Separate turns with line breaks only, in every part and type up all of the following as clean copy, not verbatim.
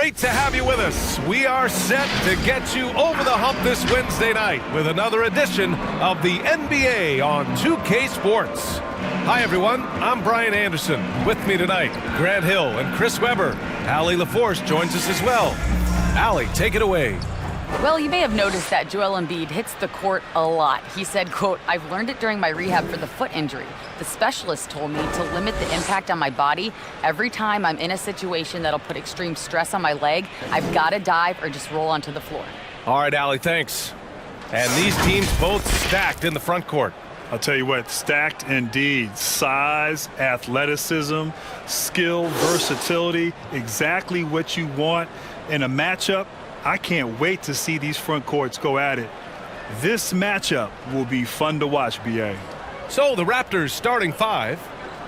Great to have you with us. We are set to get you over the hump this Wednesday night with another edition of the NBA on 2K Sports. Hi, everyone. I'm Brian Anderson. With me tonight, Grant Hill and Chris Webber. Allie LaForce joins us as well. Allie, take it away.
Well, you may have noticed that Joel Embiid hits the court a lot. He said, quote, "I've learned it during my rehab for the foot injury. The specialist told me to limit the impact on my body. Every time I'm in a situation that'll put extreme stress on my leg, I've got to dive or just roll onto the floor."
All right, Allie, thanks. And these teams both stacked in the front court.
I'll tell you what, stacked indeed. Size, athleticism, skill, versatility, exactly what you want in a matchup. I can't wait to see these front courts go at it. This matchup will be fun to watch, BA.
So the Raptors starting five.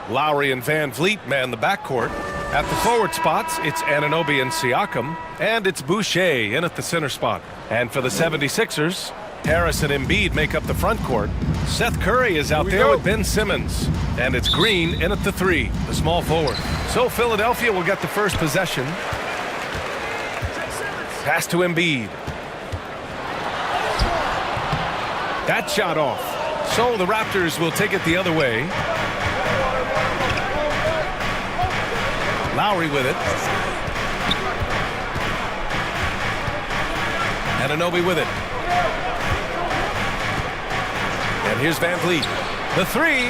Lowry and Van Vliet man the backcourt. At the forward spots, it's Anunoby and Siakam. And it's Boucher in at the center spot. And for the 76ers, Harris and Embiid make up the front court. Seth Curry is out there with Ben Simmons. And it's Green in at the three, the small forward. So Philadelphia will get the first possession. Pass to Embiid. That shot off. So the Raptors will take it the other way. Lowry with it. Anunoby with it. And here's Van Vliet. The three.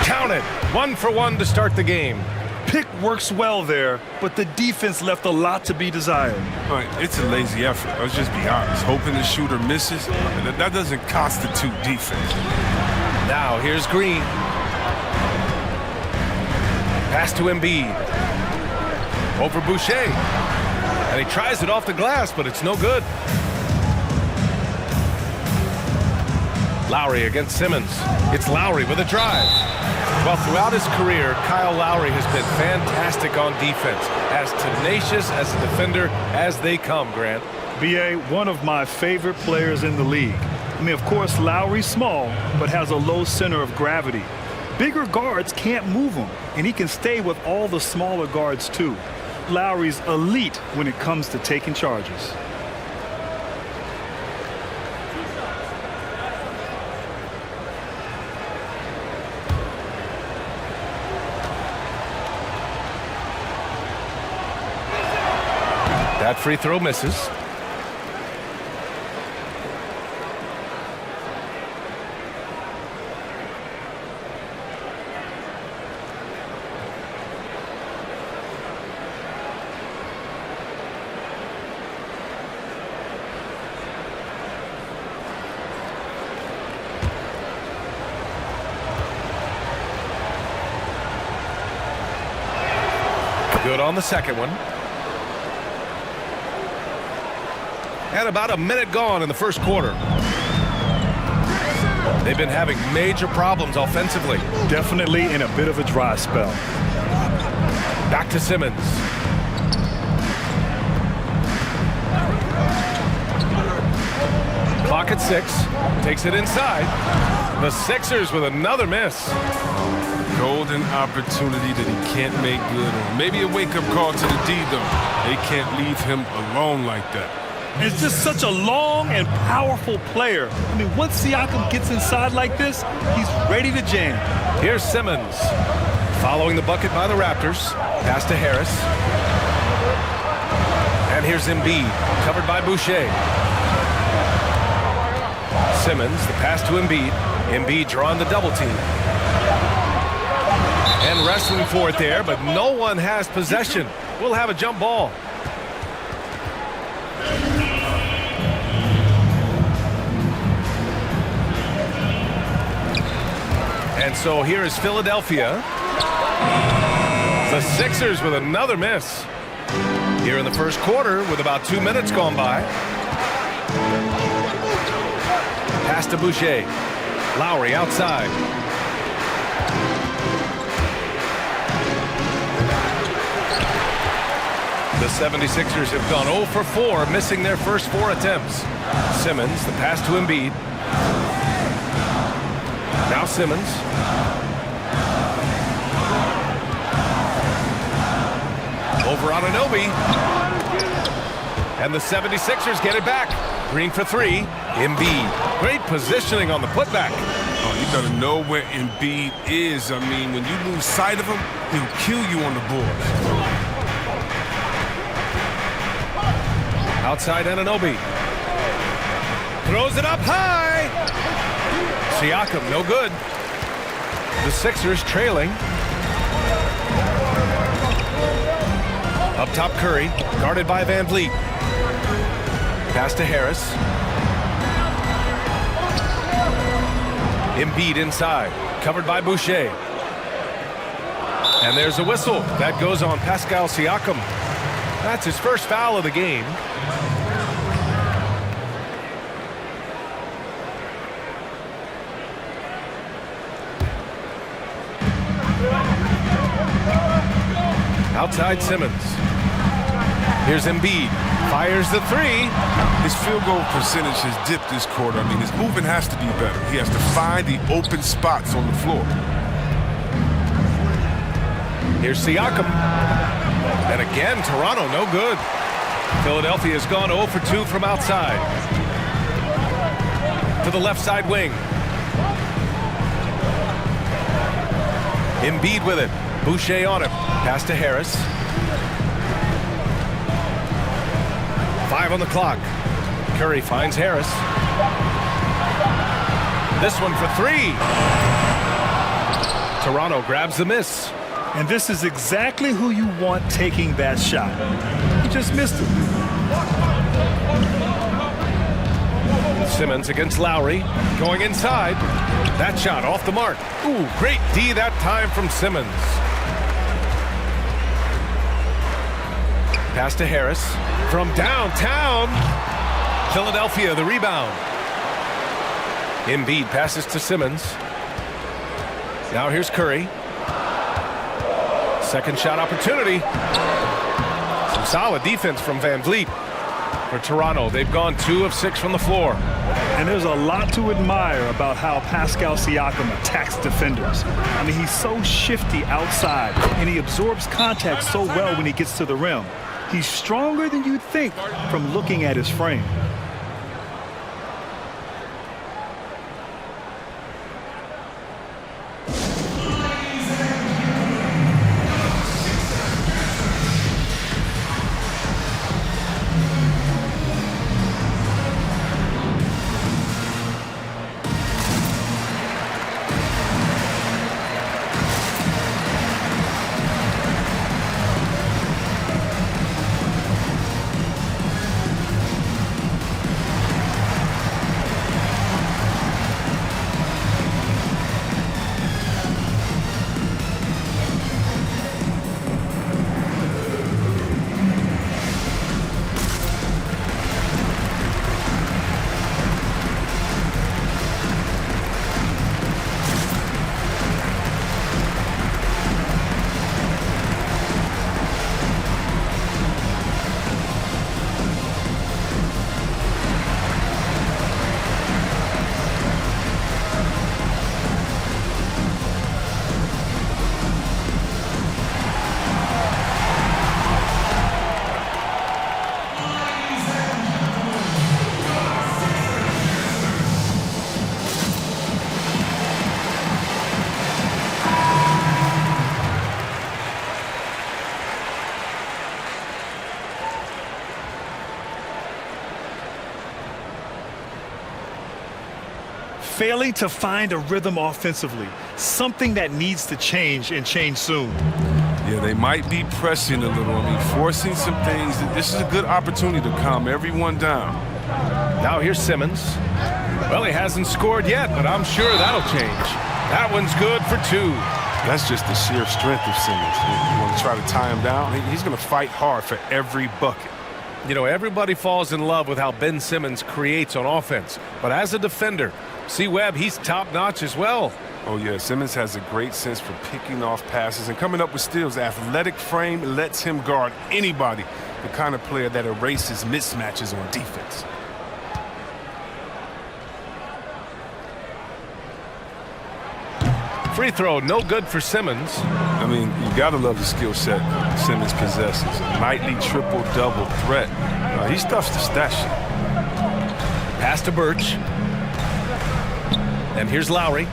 Count it. 1 for 1 to start the game.
Pick works well there, but the defense left a lot to be desired.
Right, it's a lazy effort. Let's just be honest. Hoping the shooter misses, that doesn't constitute defense.
Now here's Green. Pass to Embiid. Over Boucher. And he tries it off the glass, but it's no good. Lowry against Simmons. It's Lowry with a drive. Well, throughout his career, Kyle Lowry has been fantastic on defense, as tenacious as a defender as they come, Grant.
BA, one of my favorite players in the league. I mean, of course, Lowry's small, but has a low center of gravity. Bigger guards can't move him, and he can stay with all the smaller guards, too. Lowry's elite when it comes to taking charges.
That free throw misses. Good on the second one. And about a minute gone in the first quarter. They've been having major problems offensively.
Definitely in a bit of a dry spell.
Back to Simmons. Clock at 6. Takes it inside. The Sixers with another miss.
Golden opportunity that he can't make good on. Maybe a wake-up call to the D, though. They can't leave him alone like that.
It's just such a long and powerful player. I mean, once Siakam gets inside like this, he's ready to jam.
Here's Simmons. Following the bucket by the Raptors. Pass to Harris. And here's Embiid, covered by Boucher. Simmons, the pass to Embiid. Embiid drawing the double team. And wrestling for it there, but no one has possession. We'll have a jump ball. And so here is Philadelphia. The Sixers with another miss. Here in the first quarter with about 2 minutes gone by. Pass to Boucher. Lowry outside. The 76ers have gone 0 for 4, missing their first 4 attempts. Simmons, the pass to Embiid. Now Simmons. Over Anunoby. And the 76ers get it back. Green for three. Embiid. Great positioning on the putback.
Oh, you gotta know where Embiid is. I mean, when you lose sight of him, he'll kill you on the boards.
Outside Anunoby. Throws it up high. Siakam, no good. The Sixers trailing. Up top Curry, guarded by Van Vliet. Pass to Harris. Embiid inside, covered by Boucher. And there's a whistle. That goes on Pascal Siakam. That's his first foul of the game. Outside Simmons. Here's Embiid. Fires the three.
His field goal percentage has dipped this quarter. I mean, his movement has to be better. He has to find the open spots on the floor.
Here's Siakam. And again, Toronto, no good. Philadelphia has gone 0 for 2 from outside. To the left side wing. Embiid with it. Boucher on him. Pass to Harris. 5 on the clock. Curry finds Harris. This one for three. Toronto grabs the miss.
And this is exactly who you want taking that shot. He just missed it.
Simmons against Lowry. Going inside. That shot off the mark. Ooh, great D that time from Simmons. Pass to Harris. From downtown. Philadelphia, the rebound. Embiid passes to Simmons. Now here's Curry. Second shot opportunity. Some solid defense from Van Vliet. For Toronto, they've gone 2 of 6 from the floor.
And there's a lot to admire about how Pascal Siakam attacks defenders. I mean, he's so shifty outside, and he absorbs contact so well when he gets to the rim. He's stronger than you'd think from looking at his frame. Failing to find a rhythm offensively, something that needs to change and change soon.
Yeah, they might be pressing a little. I mean, forcing some things. This is a good opportunity to calm everyone down.
Now here's Simmons. Well, he hasn't scored yet, but I'm sure that'll change. That one's good for 2.
That's just the sheer strength of Simmons. You want to try to tie him down? He's going to fight hard for every bucket.
You know, everybody falls in love with how Ben Simmons creates on offense. But as a defender, see Webb, he's top-notch as well.
Oh, yeah, Simmons has a great sense for picking off passes and coming up with steals. Athletic frame lets him guard anybody, the kind of player that erases mismatches on defense.
Free throw, no good for Simmons.
I mean, you got to love the skill set Simmons possesses. A nightly triple-double threat. He stuffs the stat sheet.
Pass to Birch. And here's Lowry.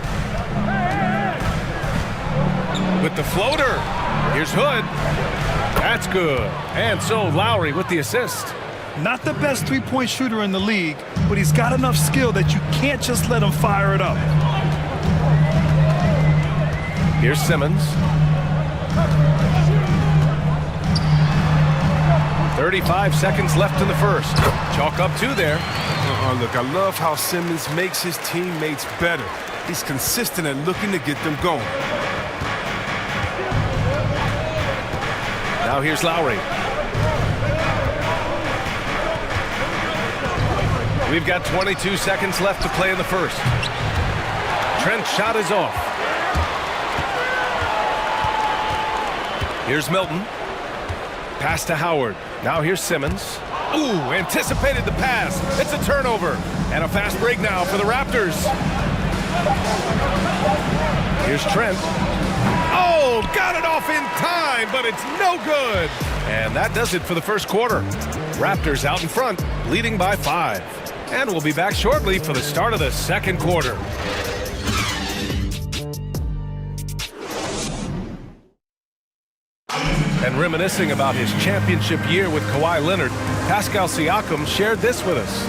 With the floater. Here's Hood. That's good. And so Lowry with the assist.
Not the best three-point shooter in the league, but he's got enough skill that you can't just let him fire it up.
Here's Simmons. 35 seconds left in the first. Chalk up 2 there.
Look, I love how Simmons makes his teammates better. He's consistent at looking to get them going.
Now here's Lowry. We've got 22 seconds left to play in the first. Trent's shot is off. Here's Milton. Pass to Howard. Now here's Simmons. Ooh, anticipated the pass. It's a turnover. And a fast break now for the Raptors. Here's Trent. Oh, got it off in time, but it's no good. And that does it for the first quarter. Raptors out in front, leading by 5. And we'll be back shortly for the start of the second quarter. And reminiscing about his championship year with Kawhi Leonard, Pascal Siakam shared this with us.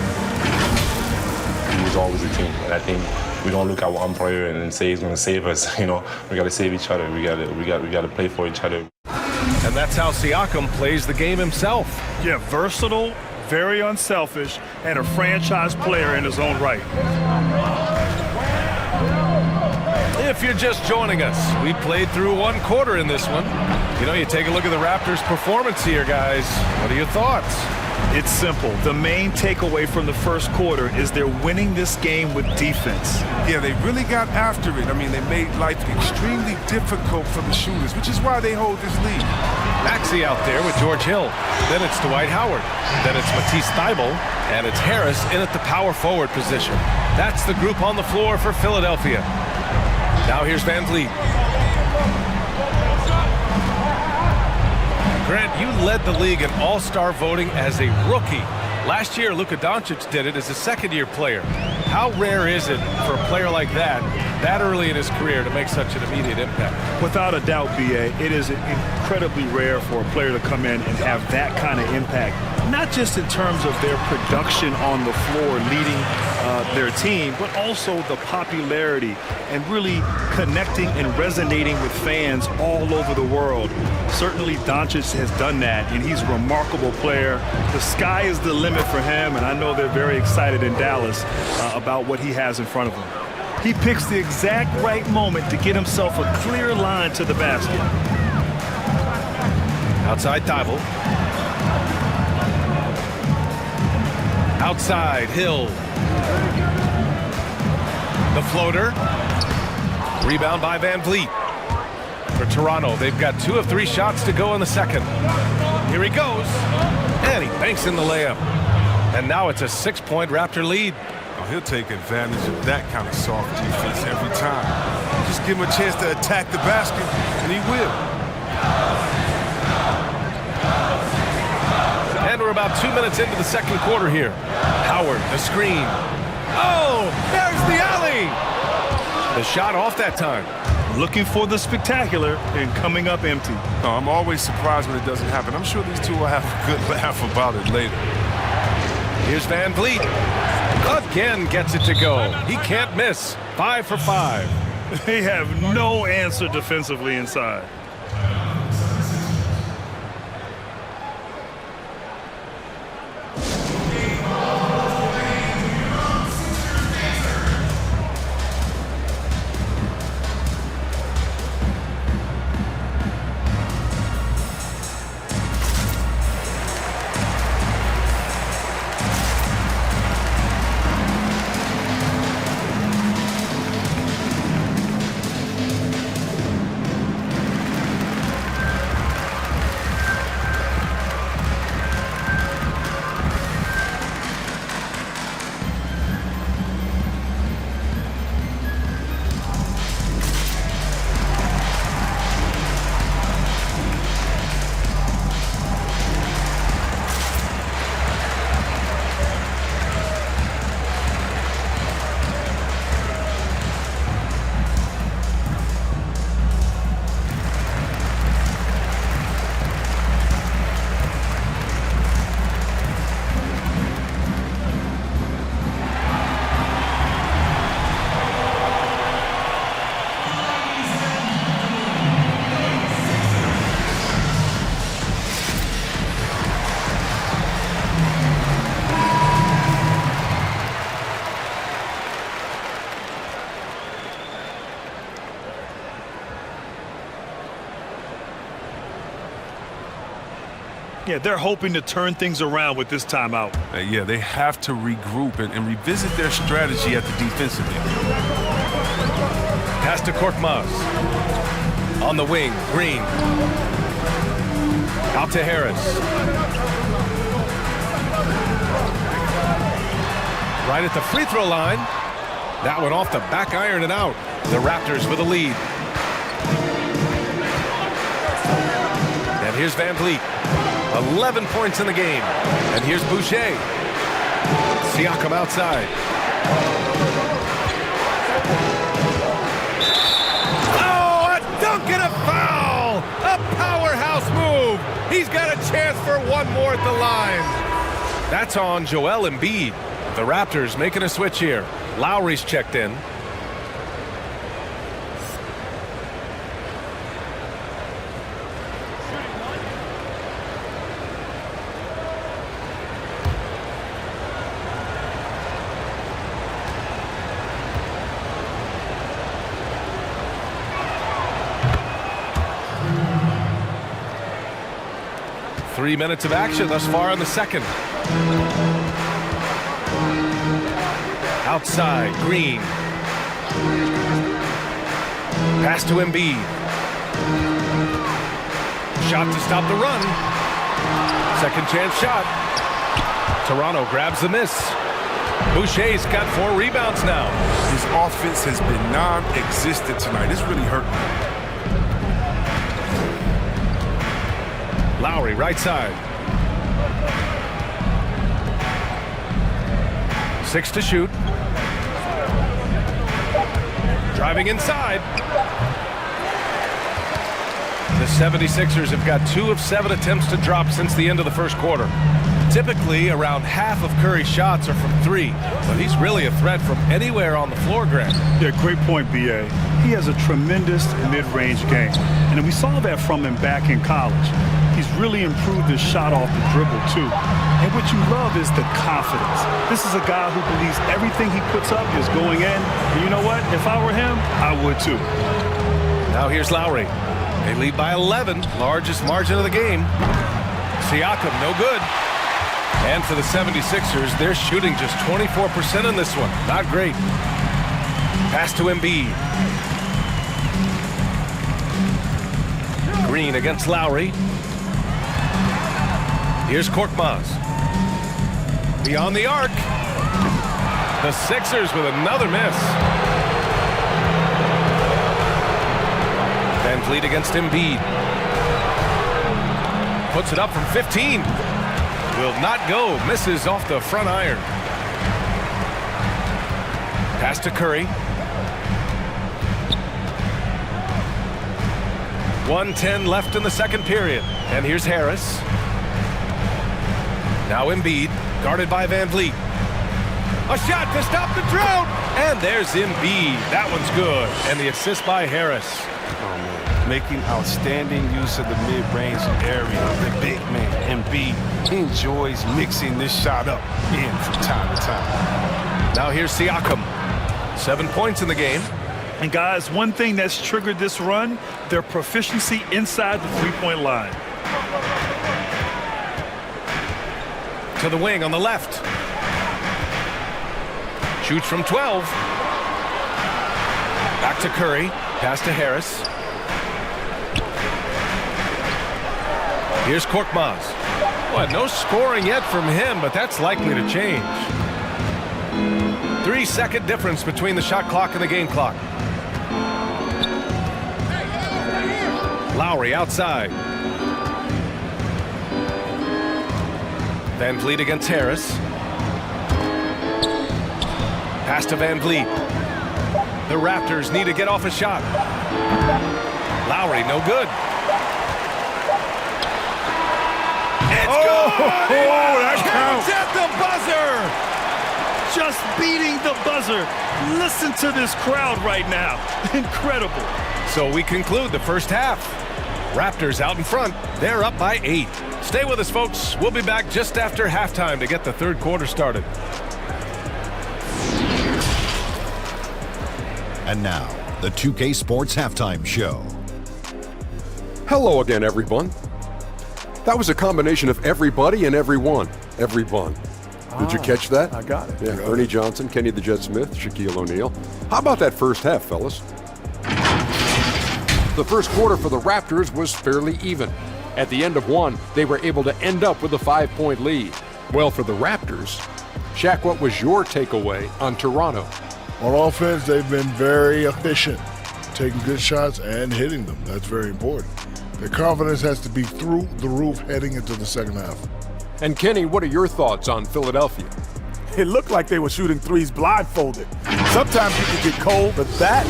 It was always a team, and I think we don't look at one player and say he's going to save us. You know, we got to save each other. We got to play for each other.
And that's how Siakam plays the game himself.
Yeah, versatile, very unselfish, and a franchise player in his own right.
If you're just joining us, we played through one quarter in this one. You know, you take a look at the Raptors' performance here, guys. What are your thoughts?
It's simple. The main takeaway from the first quarter is they're winning this game with defense.
Yeah, they really got after it. I mean, they made life extremely difficult for the shooters, which is why they hold this lead.
Maxey out there with George Hill. Then it's Dwight Howard. Then it's Matisse Thybulle. And it's Harris in at the power forward position. That's the group on the floor for Philadelphia. Now here's Van Vliet. Grant, you led the league in all-star voting as a rookie. Last year, Luka Doncic did it as a second-year player. How rare is it for a player like that early in his career, to make such an immediate impact?
Without a doubt, B.A., it is incredibly rare for a player to come in and have that kind of impact, not just in terms of their production on the floor leading their team, but also the popularity and really connecting and resonating with fans all over the world. Certainly, Doncic has done that, and he's a remarkable player. The sky is the limit for him, and I know they're very excited in Dallas about what he has in front of him. He picks the exact right moment to get himself a clear line to the basket.
Outside Thybulle. Outside Hill. The floater. Rebound by Van Vliet. For Toronto, they've got 2 of 3 shots to go in the second. Here he goes. And he banks in the layup. And now it's a 6-point Raptor lead.
Oh, he'll take advantage of that kind of soft defense every time. Just give him a chance to attack the basket, and he will.
And we're about 2 minutes into the second quarter here. Howard, the screen. Oh, there's the alley. The shot off that time.
Looking for the spectacular and coming up empty.
No, I'm always surprised when it doesn't happen. I'm sure these two will have a good laugh about it later.
Here's Van Vliet. Again gets it to go. He can't miss. 5 for 5.
They have no answer defensively inside. Yeah, they're hoping to turn things around with this timeout.
Yeah, they have to regroup and revisit their strategy at the defensive end.
Pass to Korkmaz. On the wing, Green. Out to Harris. Right at the free throw line. That one off the back iron and out. The Raptors with a lead. And here's Van Vliet. 11 points in the game. And here's Boucher. Siakam outside. Oh, a dunk and a foul! A powerhouse move. He's got a chance for one more at the line. That's on Joel Embiid. The Raptors making a switch here. Lowry's checked in. Three minutes of action thus far in the second. Outside, Green. Pass to Embiid. Shot to stop the run. Second chance shot. Toronto grabs the miss. Boucher's got 4 rebounds now.
His offense has been non-existent tonight. It's really hurt.
Lowry, right side. 6 to shoot. Driving inside. The 76ers have got 2 of 7 attempts to drop since the end of the first quarter. Typically, around half of Curry's shots are from 3, but he's really a threat from anywhere on the floor, Grant.
Yeah, great point, B.A. He has a tremendous mid-range game, and we saw that from him back in college. He's really improved his shot off the dribble, too. And what you love is the confidence. This is a guy who believes everything he puts up is going in. And you know what? If I were him, I would, too.
Now here's Lowry. They lead by 11, largest margin of the game. Siakam, no good. And for the 76ers, they're shooting just 24% in this one. Not great. Pass to Embiid. Green against Lowry. Here's Korkmaz. Beyond the arc. The Sixers with another miss. Van Vliet against Embiid. Puts it up from 15. Will not go. Misses off the front iron. Pass to Curry. 1:10 left in the second period. And here's Harris. Now Embiid, guarded by Van Vliet. A shot to stop the drought. And there's Embiid. That one's good. And the assist by Harris.
Oh, man. Making outstanding use of the mid-range area. The big man, Embiid, he enjoys mixing this shot up in from time to time.
Now here's Siakam. 7 points in the game.
And guys, one thing that's triggered this run, their proficiency inside the three-point line.
To the wing on the left. Shoots from 12. Back to Curry. Pass to Harris. Here's Korkmaz. Boy, no scoring yet from him, but that's likely to change. 3-second difference between the shot clock and the game clock. Lowry outside. Van Vliet against Harris. Pass to Van Vliet. The Raptors need to get off a shot. Lowry, no good. It's good!
That
Counts at the buzzer!
Just beating the buzzer. Listen to this crowd right now. Incredible.
So we conclude the first half. Raptors out in front. They're up by 8. Stay with us, folks. We'll be back just after halftime to get the third quarter started.
And now, the 2K Sports Halftime Show.
Hello again, everyone.
That was a combination of everybody and everyone. Everyone. Did you catch that?
I got it.
Yeah, Ernie Johnson, Kenny the Jet Smith, Shaquille O'Neal. How about that first half, fellas? The first quarter for the Raptors was fairly even. At the end of one, they were able to end up with a 5-point lead. Well, for the Raptors, Shaq, what was your takeaway on Toronto?
On offense, they've been very efficient, taking good shots and hitting them. That's very important. Their confidence has to be through the roof heading into the second half.
And Kenny, what are your thoughts on Philadelphia?
It looked like they were shooting threes blindfolded. Sometimes you could get cold, but that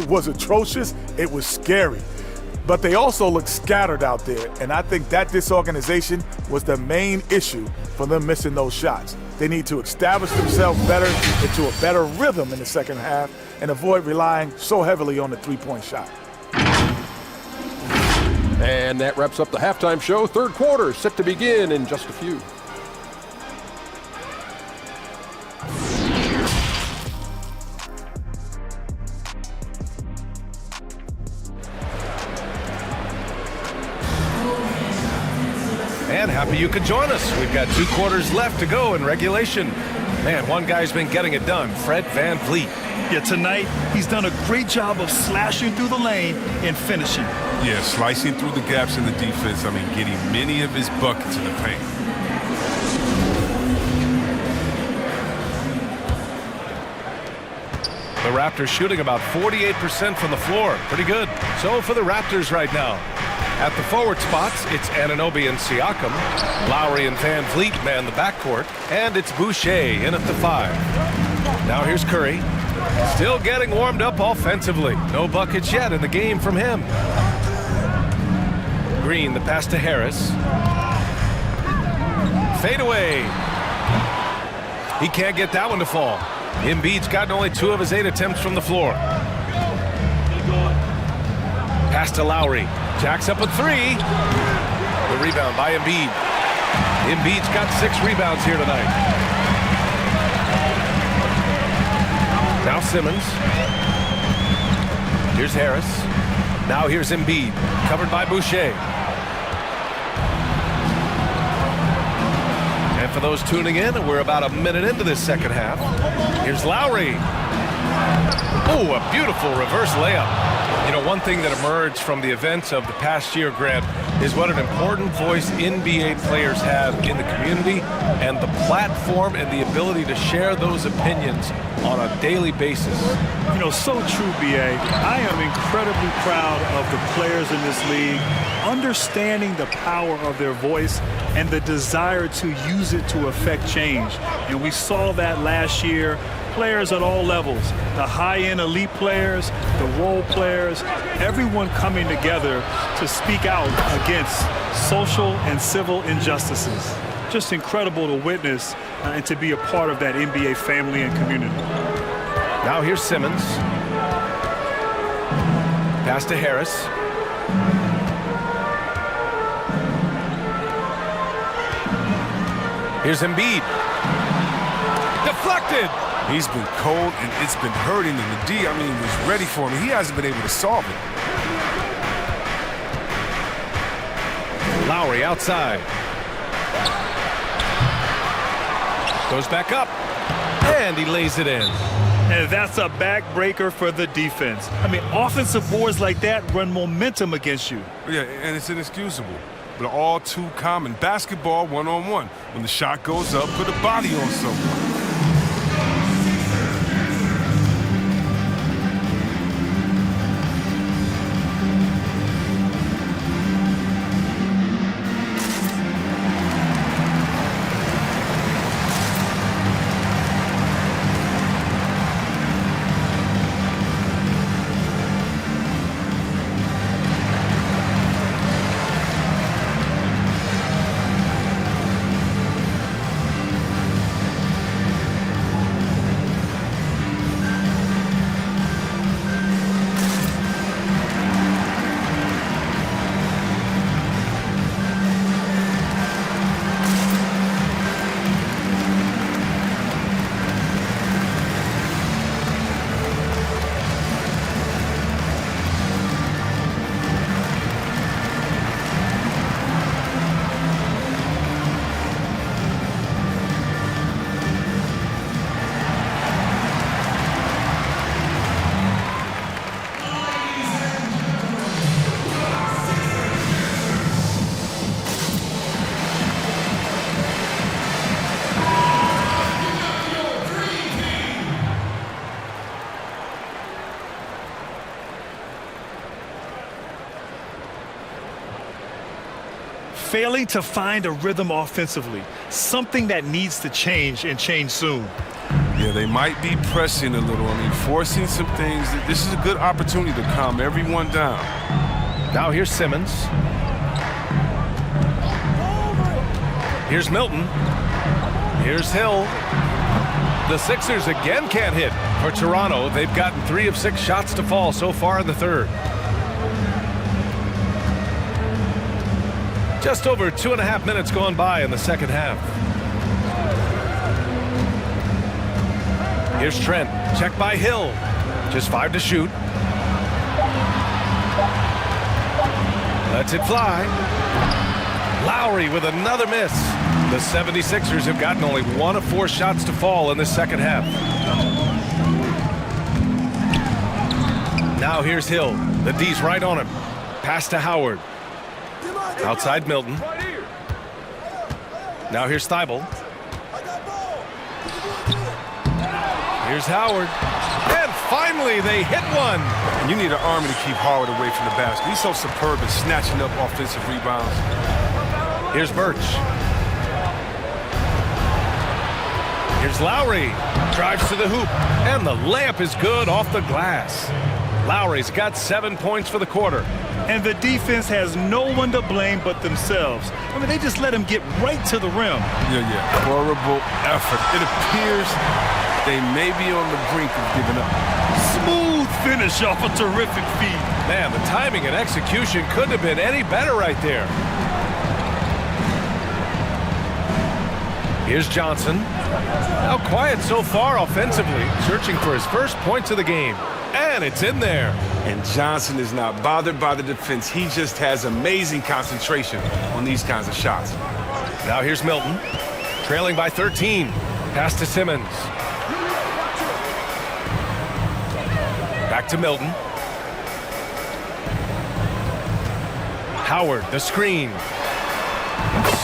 was atrocious. It was scary. But they also looked scattered out there, and I think that disorganization was the main issue for them missing those shots. They need to establish themselves better into a better rhythm in the second half and avoid relying so heavily on the three-point shot.
And that wraps up the halftime show. Third quarter set to begin in just a few.
And happy you could join us. We've got 2 quarters left to go in regulation. Man, one guy's been getting it done, Fred VanVleet.
Yeah, tonight he's done a great job of slashing through the lane and finishing.
Yeah, slicing through the gaps in the defense. I mean, getting many of his buckets in the paint.
The Raptors shooting about 48% from the floor. Pretty good. So for the Raptors right now. At the forward spots, it's Anunoby and Siakam. Lowry and VanVleet man the backcourt. And it's Boucher in at the 5. Now here's Curry. Still getting warmed up offensively. No buckets yet in the game from him. Green, the pass to Harris. Fade away. He can't get that one to fall. Embiid's gotten only 2 of his 8 attempts from the floor. Pass to Lowry. Jacks up a 3. The rebound by Embiid. Embiid's got 6 rebounds here tonight. Now Simmons. Here's Harris. Now here's Embiid. Covered by Boucher. And for those tuning in, we're about a minute into this second half. Here's Lowry. Oh, a beautiful reverse layup. You know, one thing that emerged from the events of the past year, Grant, is what an important voice NBA players have in the community and the platform and the ability to share those opinions on a daily basis.
You know, so true, B.A. I am incredibly proud of the players in this league, understanding the power of their voice and the desire to use it to affect change. And we saw that last year. Players at all levels, the high-end elite players, the role players, everyone coming together to speak out against social and civil injustices. Just incredible to witness and to be a part of that NBA family and community.
Now here's Simmons. Pass to Harris. Here's Embiid. Deflected.
He's been cold, and it's been hurting him. The D, I mean, was ready for him. He hasn't been able to solve it.
Lowry outside. Goes back up. And he lays it in.
And that's a backbreaker for the defense. I mean, offensive boards like that run momentum against you.
Yeah, and it's inexcusable, but all too common. Basketball one-on-one. When the shot goes up, put a body on someone.
failing to find a rhythm offensively, something that needs to change and change soon.
Yeah, they might be pressing a little. I mean, forcing some things. This is a good opportunity to calm everyone down.
Now here's Simmons. Here's Milton. Here's Hill. The Sixers again can't hit. For Toronto, they've gotten 3 of 6 shots to fall so far in the third. Just over 2.5 minutes gone by in the second half. Here's Trent. Checked by Hill. Just 5 to shoot. Lets it fly. Lowry with another miss. The 76ers have gotten only 1 of 4 shots to fall in the second half. Now here's Hill. The D's right on him. Pass to Howard. Outside Milton. Now here's Thibault. Here's Howard. And finally they hit one.
And you need an army to keep Howard away from the basket. He's so superb at snatching up offensive rebounds.
Here's Birch. Here's Lowry. Drives to the hoop. And the layup is good off the glass. Lowry's got 7 points for the quarter.
And the defense has no one to blame but themselves. I mean, they just let him get right to the rim.
Yeah. Horrible effort. It appears they may be on the brink of giving up.
Smooth finish off a terrific feed.
Man, the timing and execution couldn't have been any better right there. Here's Johnson. Now quiet so far offensively, searching for his first points of the game. And it's in there.
And Johnson is not bothered by the defense. He just has amazing concentration on these kinds of shots.
Now here's Milton. Trailing by 13. Pass to Simmons. Back to Milton. Howard, the screen.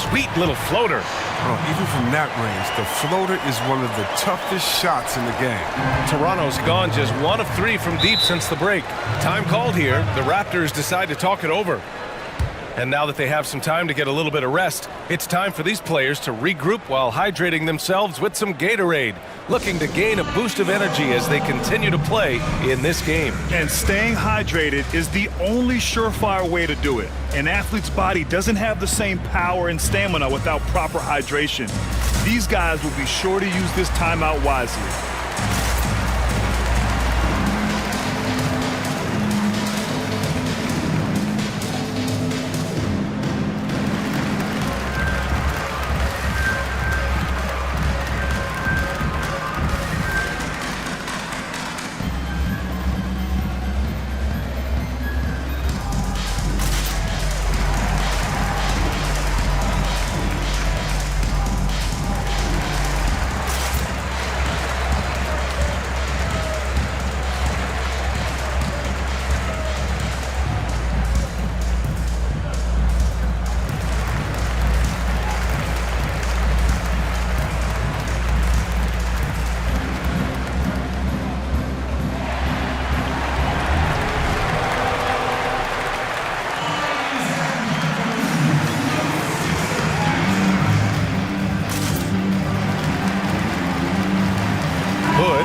Sweet little floater.
Oh, even from that range, the floater is one of the toughest shots in the game.
Toronto's gone just 1 of 3 from deep since the break. Time called here. The Raptors decide to talk it over. And now that they have some time to get a little bit of rest, it's time for these players to regroup while hydrating themselves with some Gatorade, looking to gain a boost of energy as they continue to play in this game.
And staying hydrated is the only surefire way to do it. An athlete's body doesn't have the same power and stamina without proper hydration. These guys will be sure to use this timeout wisely.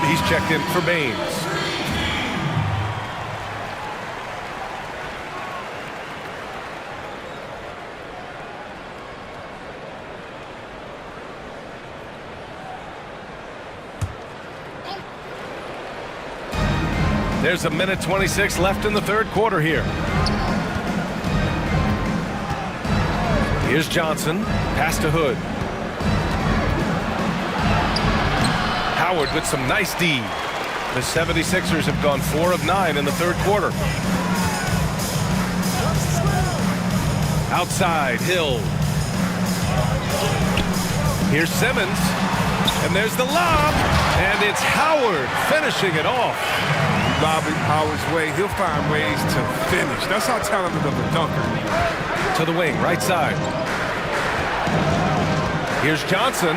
He's checked in for Baines. There's a minute 26 left in the third quarter here. Here's Johnson. Pass to Hood. Howard with some nice D. The 76ers have gone 4 of 9 in the third quarter. Outside, Hill. Here's Simmons. And there's the lob. And it's Howard finishing it off.
Lobbing Howard's way. He'll find ways to finish. That's how talented of a dunker.
To the wing, right side. Here's Johnson.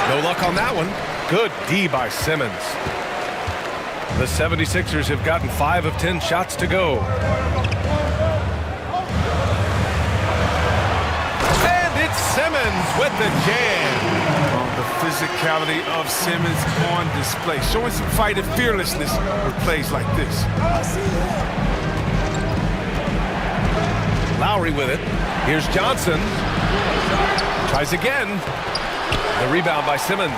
No luck on that one. Good D by Simmons. The 76ers have gotten 5 of 10 shots to go. Simmons with the jam.
The physicality of Simmons on display, showing some fight and fearlessness with plays like this.
Lowry with it. Here's Johnson. Tries again. The rebound by Simmons.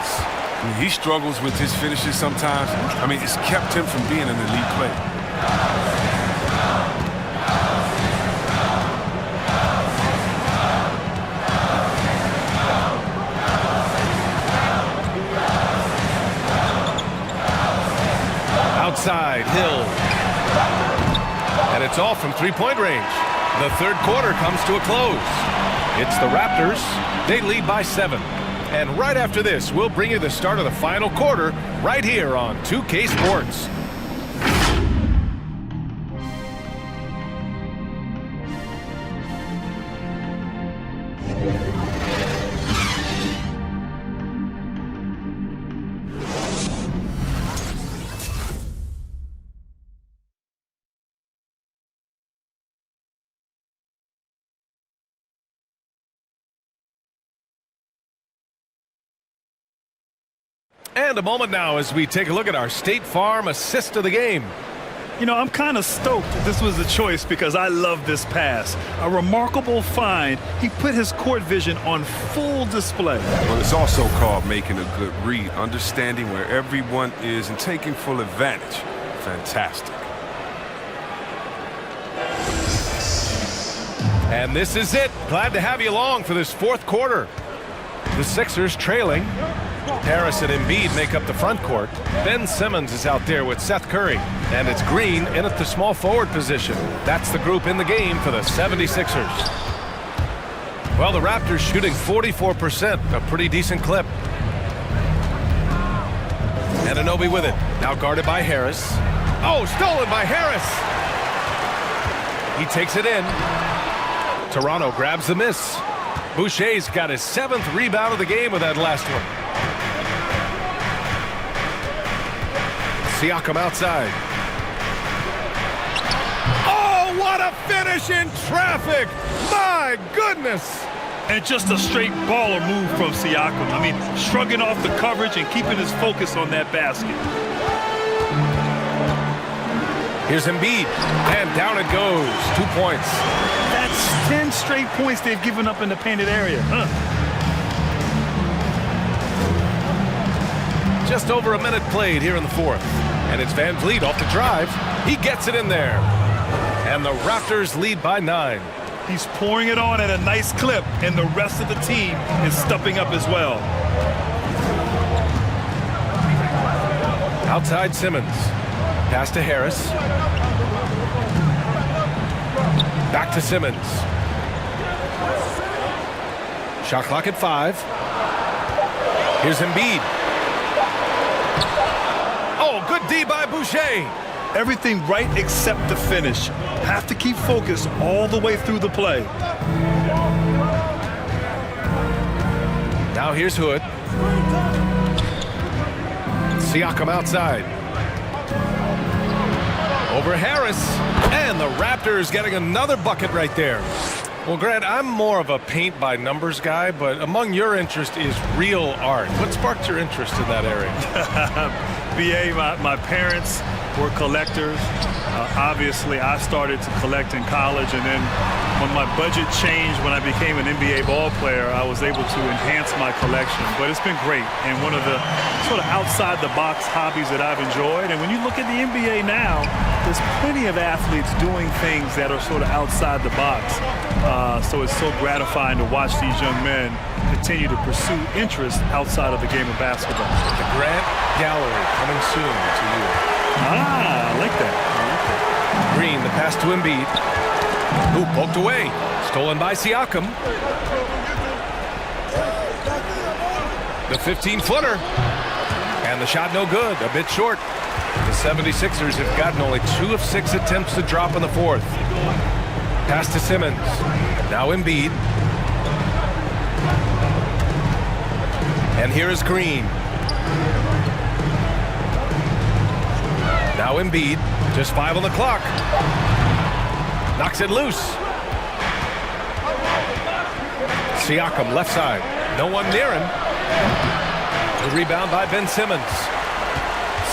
He struggles with his finishes sometimes. I mean, it's kept him from being an elite player.
Outside, Hill. And it's all from three-point range. The third quarter comes to a close. It's the Raptors. They lead by 7. And right after this, we'll bring you the start of the final quarter right here on 2K Sports. And a moment now as we take a look at our State Farm assist of the game.
You know, I'm kind of stoked this was a choice because I love this pass. A remarkable find. He put his court vision on full display.
Well, it's also called making a good read, understanding where everyone is and taking full advantage. Fantastic.
And this is it. Glad to have you along for this fourth quarter. The Sixers trailing. Harris and Embiid make up the front court. Ben Simmons is out there with Seth Curry. And it's Green in at the small forward position. That's the group in the game for the 76ers. Well, the Raptors shooting 44%, a pretty decent clip. Anunoby with it. Now guarded by Harris. Oh, stolen by Harris. He takes it in. Toronto grabs the miss. Boucher's got his 7th rebound of the game with that last one. Siakam outside. Oh, what a finish in traffic! My goodness!
And just a straight baller move from Siakam. I mean, shrugging off the coverage and keeping his focus on that basket.
Here's Embiid, and down it goes. 2 points.
That's 10 straight points they've given up in the painted area.
Just over a minute played here in the fourth. And it's Van Vliet off the drive. He gets it in there. And the Raptors lead by 9.
He's pouring it on at a nice clip, and the rest of the team is stepping up as well.
Outside Simmons. Pass to Harris. Back to Simmons. Shot clock at 5. Here's Embiid. Oh, good D by Boucher.
Everything right except the finish. Have to keep focused all the way through the play.
Now here's Hood. Siakam outside. Over Harris. And the Raptors getting another bucket right there. Well, Grant, I'm more of a paint-by-numbers guy, but among your interest is real art. What sparked your interest in that area?
BA, my parents were collectors. Obviously, I started to collect in college, and then when my budget changed when I became an NBA ball player, I was able to enhance my collection. But it's been great, and one of the sort of outside-the-box hobbies that I've enjoyed. And when you look at the NBA now, there's plenty of athletes doing things that are sort of outside the box. So it's so gratifying to watch these young men continue to pursue interest outside of the game of basketball.
The Grant Gallery coming soon to you.
I like that.
Green, the pass to Embiid. Who poked away. Stolen by Siakam. The 15-footer. And the shot no good. A bit short. The 76ers have gotten only 2 of 6 attempts to drop in the fourth. Pass to Simmons. Now Embiid. And here is Green. Now Embiid. Just 5 on the clock. Knocks it loose. Siakam, left side. No one near him. The rebound by Ben Simmons.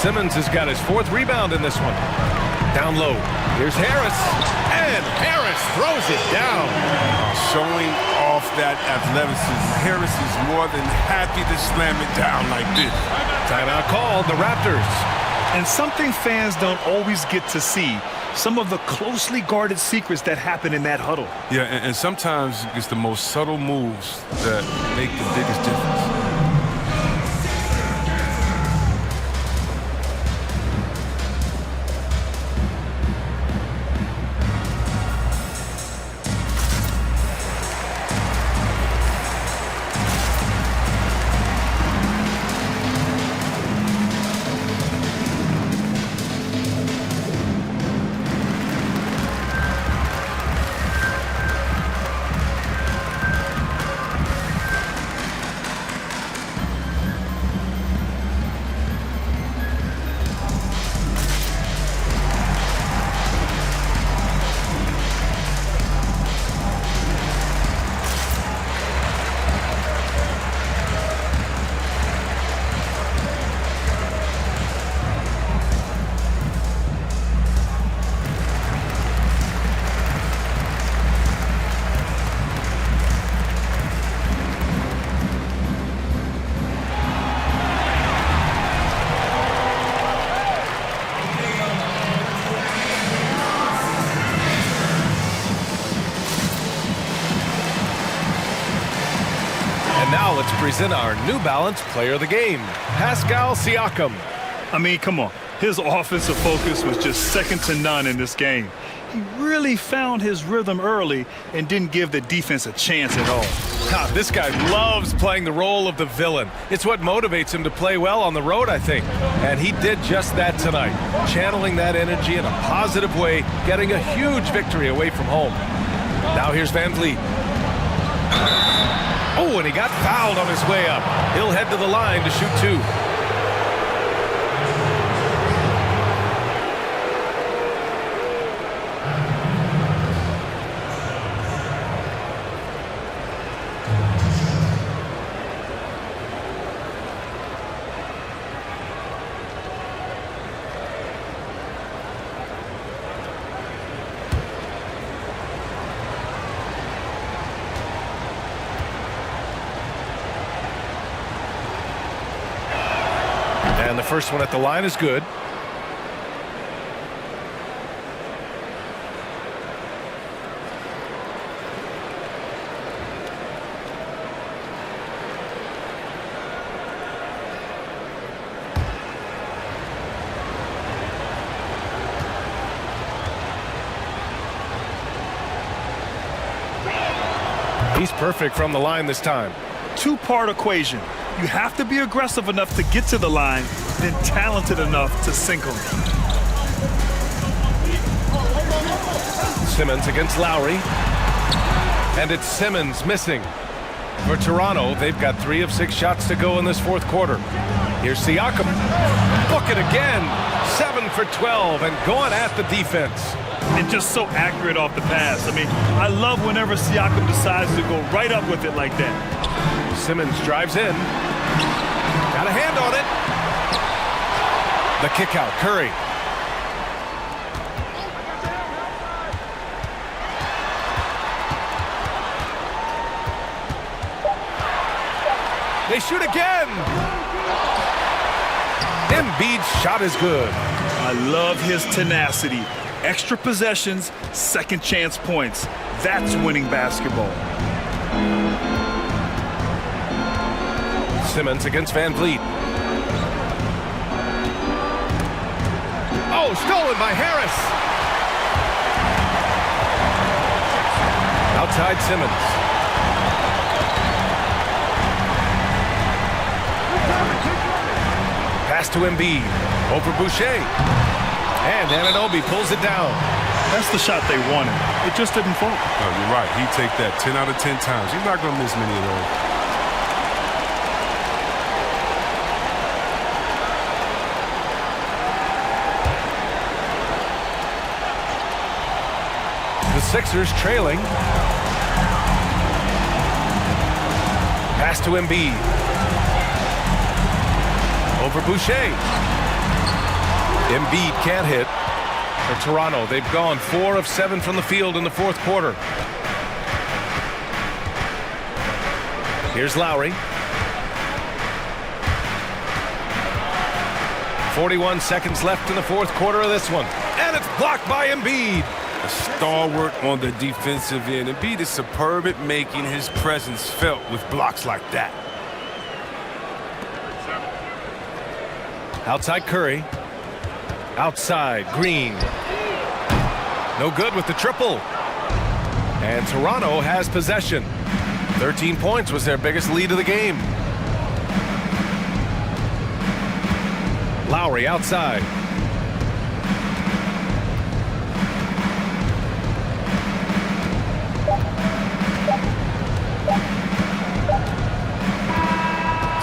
Simmons has got his 4th rebound in this one. Down low. Here's Harris. And Harris throws it down.
Showing off that athleticism. Harris is more than happy to slam it down like this.
Timeout called, the Raptors.
And something fans don't always get to see, some of the closely guarded secrets that happen in that huddle.
Yeah, and sometimes it's the most subtle moves that make the biggest difference.
Now let's present our New Balance Player of the Game, Pascal Siakam.
I mean, come on. His offensive focus was just second to none in this game. He really found his rhythm early and didn't give the defense a chance at all.
This guy loves playing the role of the villain. It's what motivates him to play well on the road, I think. And he did just that tonight, channeling that energy in a positive way, getting a huge victory away from home. Now here's Van Vliet. Oh, and he got fouled on his way up. He'll head to the line to shoot 2. And the first one at the line is good. He's perfect from the line this time.
Two-part equation. You have to be aggressive enough to get to the line, then talented enough to sink them.
Simmons against Lowry. And it's Simmons missing. For Toronto, they've got 3 of 6 shots to go in this 4th quarter. Here's Siakam. Book it again. 7 for 12 and going at the defense.
And just so accurate off the pass. I mean, I love whenever Siakam decides to go right up with it like that.
Simmons drives in. Got a hand on it. The kick out, Curry. They shoot again. Embiid's shot is good.
I love his tenacity. Extra possessions, second chance points. That's winning basketball.
Simmons against Van Vliet. Oh, stolen by Harris. Outside Simmons. Pass to Embiid. Over Boucher. And Anunoby pulls it down.
That's the shot they wanted. It just didn't fall.
Oh, you're right. He'd take that 10 out of 10 times. He's not going to miss many of those.
The Sixers trailing. Pass to Embiid. Over Boucher. Embiid can't hit. For Toronto, they've gone 4 of 7 from the field in the fourth quarter. Here's Lowry. 41 seconds left in the fourth quarter of this one. And it's blocked by Embiid.
A stalwart on the defensive end. Embiid is superb at making his presence felt with blocks like that.
Outside Curry. Outside Green. No good with the triple. And Toronto has possession. 13 points was their biggest lead of the game. Lowry outside.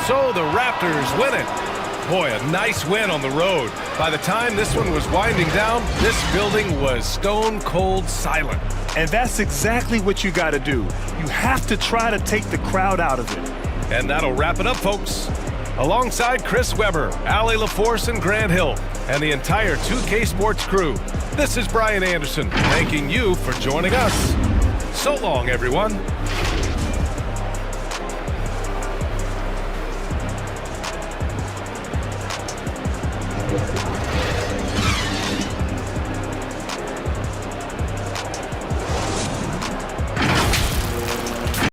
So the Raptors win it. Boy, a nice win on the road. By the time this one was winding down, this building was stone cold silent.
And that's exactly what you got to do. You have to try to take the crowd out of it.
And that'll wrap it up, folks. Alongside Chris Webber, Allie LaForce, and Grant Hill, and the entire 2K Sports crew, this is Brian Anderson, thanking you for joining us. So long, everyone.